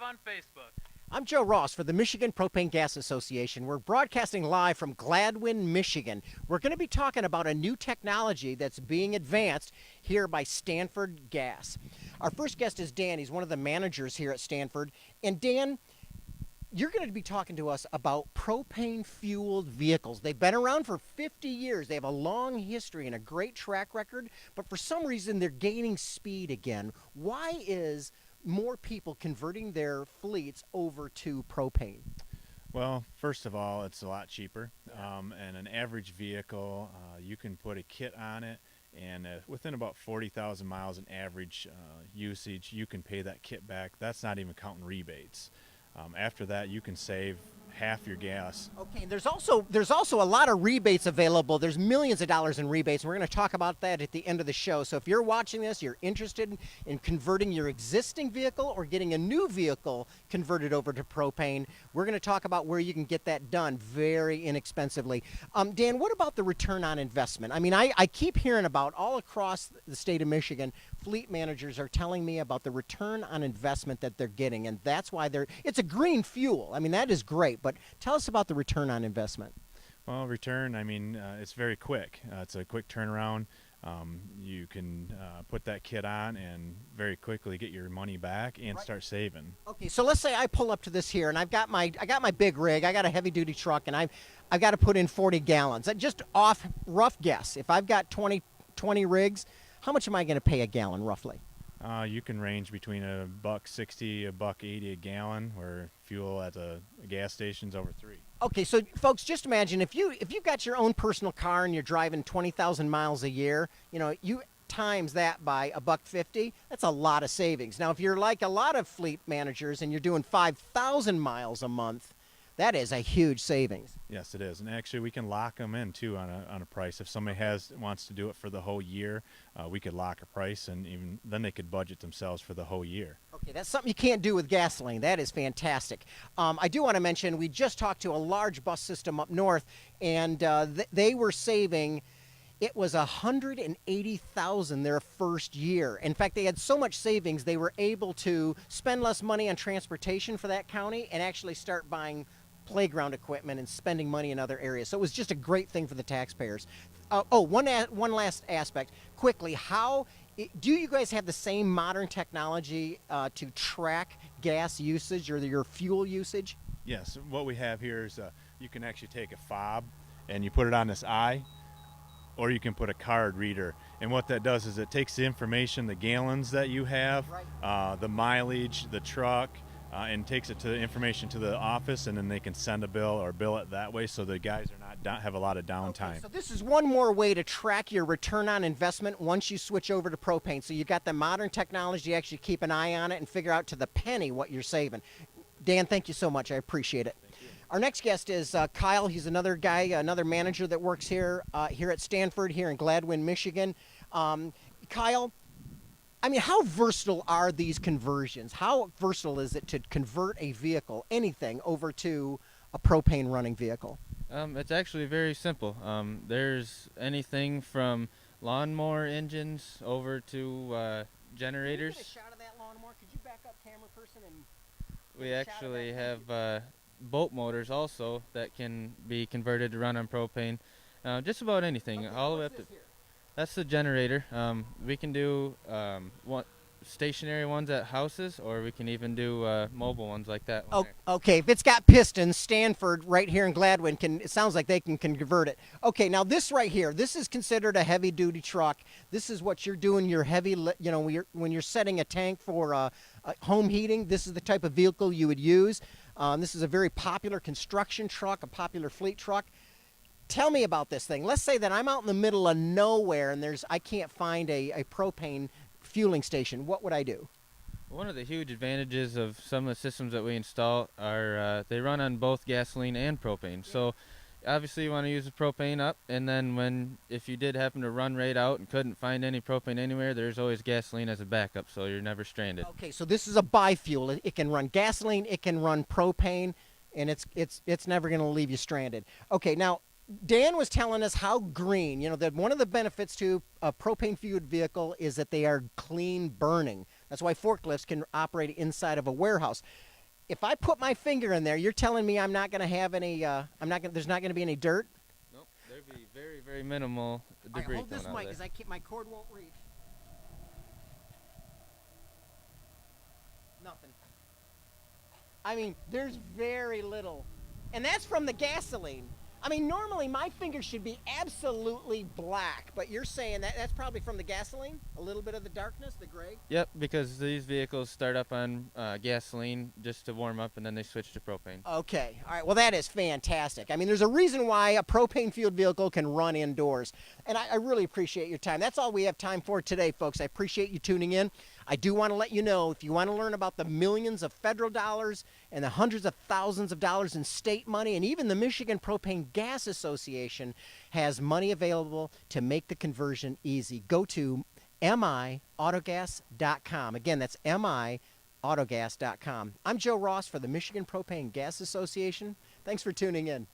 live on Facebook. I'm Joe Ross for the Michigan Propane Gas Association. We're broadcasting live from Gladwin, Michigan. We're going to be talking about a new technology that's being advanced here by Stanford Gas. Our first guest is Dan. He's one of the managers here at Stanford. And Dan, you're going to be talking to us about propane-fueled vehicles. They've been around for 50 years. They have a long history and a great track record, but for some reason they're gaining speed again. Why is more people converting their fleets over to propane? Well, first of all, it's a lot cheaper. And an average vehicle, you can put a kit on it, and within about 40,000 miles in average usage, you can pay that kit back. That's not even counting rebates. After that, you can save half your gas. Okay, there's also a lot of rebates available. There's millions of dollars in rebates. We're going to talk about that at the end of the show. So if you're watching this, you're interested in converting your existing vehicle or getting a new vehicle converted over to propane, we're going to talk about where you can get that done very inexpensively. Dan, what about the return on investment? I mean, I keep hearing about all across the state of Michigan, fleet managers are telling me about the return on investment that they're getting, and that's why it's a green fuel. I mean, that is great, but tell us about the return on investment. Well, return, I mean, it's very quick. It's a quick turnaround. You can put that kit on and very quickly get your money back and start saving. Okay, so let's say I pull up to this here, and I got my big rig. I got a heavy duty truck, and I've got to put in 40 gallons. Just off rough guess, if I've got 20 rigs, how much am I going to pay a gallon roughly? You can range between $1.60, $1.80 a gallon, where fuel at a gas station's over $3. Okay, so folks, just imagine if you've got your own personal car and you're driving 20,000 miles a year, you times that by $1.50. That's a lot of savings. Now, if you're like a lot of fleet managers and you're doing 5,000 miles a month, that is a huge savings. Yes, it is, and actually we can lock them in too on a price. If somebody wants to do it for the whole year, we could lock a price, and even then they could budget themselves for the whole year. Okay, that's something you can't do with gasoline. That is fantastic. I do want to mention we just talked to a large bus system up north, and they were saving. It was $180,000 their first year. In fact, they had so much savings they were able to spend less money on transportation for that county and actually start buying playground equipment and spending money in other areas. So it was just a great thing for the taxpayers. One last aspect. Quickly, do you guys have the same modern technology to track gas usage or your fuel usage? Yes, what we have here is you can actually take a fob and you put it on this eye, or you can put a card reader. And what that does is it takes the information, the gallons that you have, the mileage, the truck, and takes it to the information to the office, and then they can send a bill or bill it that way, so the guys are not have a lot of downtime. Okay, so this is one more way to track your return on investment once you switch over to propane. So you've got the modern technology, actually keep an eye on it and figure out to the penny what you're saving. Dan, thank you so much. I appreciate it. Our next guest is Kyle. He's another guy, another manager that works here at Stanford, here in Gladwin, Michigan. Kyle, I mean, how versatile are these conversions? How versatile is it to convert a vehicle, anything, over to a propane running vehicle? It's actually very simple. There's anything from lawnmower engines over to generators. Can you get a shot of that lawnmower? Could you back up, camera person? We actually have boat motors also that can be converted to run on propane. Just about anything. Okay, all the way up to. That's the generator. We can do stationary ones at houses, or we can even do mobile ones like that. Okay, if it's got pistons, Stanford right here in Gladwin it sounds like they can convert it. Okay, now this right here, this is considered a heavy duty truck. This is what you're doing, your heavy, when you're setting a tank for home heating, this is the type of vehicle you would use. This is a very popular construction truck, a popular fleet truck. Tell me about this thing. Let's say that I'm out in the middle of nowhere and I can't find a propane fueling station. What would I do? One of the huge advantages of some of the systems that we install are they run on both gasoline and propane. So obviously you want to use the propane up, and then if you did happen to run right out and couldn't find any propane anywhere, there's always gasoline as a backup, so you're never stranded. Okay, so this is a bi-fuel. It can run gasoline, it can run propane, and it's never going to leave you stranded. Okay, now Dan was telling us how green, that one of the benefits to a propane-fueled vehicle is that they are clean burning. That's why forklifts can operate inside of a warehouse. if I put my finger in there, you're telling me I'm not going to have any. There's not going to be any dirt. Nope. There'd be very, very minimal All right, debris hold this coming out mic of because there. my cord won't reach. Nothing. I mean, there's very little, and that's from the gasoline. I mean, normally my fingers should be absolutely black, but you're saying that that's probably from the gasoline? A little bit of the darkness, the gray? Yep, because these vehicles start up on gasoline just to warm up, and then they switch to propane. Okay. All right. Well, that is fantastic. I mean, there's a reason why a propane fueled vehicle can run indoors. And I really appreciate your time. That's all we have time for today, folks. I appreciate you tuning in. I do want to let you know, if you want to learn about the millions of federal dollars and the hundreds of thousands of dollars in state money, and even the Michigan Propane Gas Association has money available to make the conversion easy. Go to miautogas.com. Again, that's miautogas.com. I'm Joe Ross for the Michigan Propane Gas Association. Thanks for tuning in.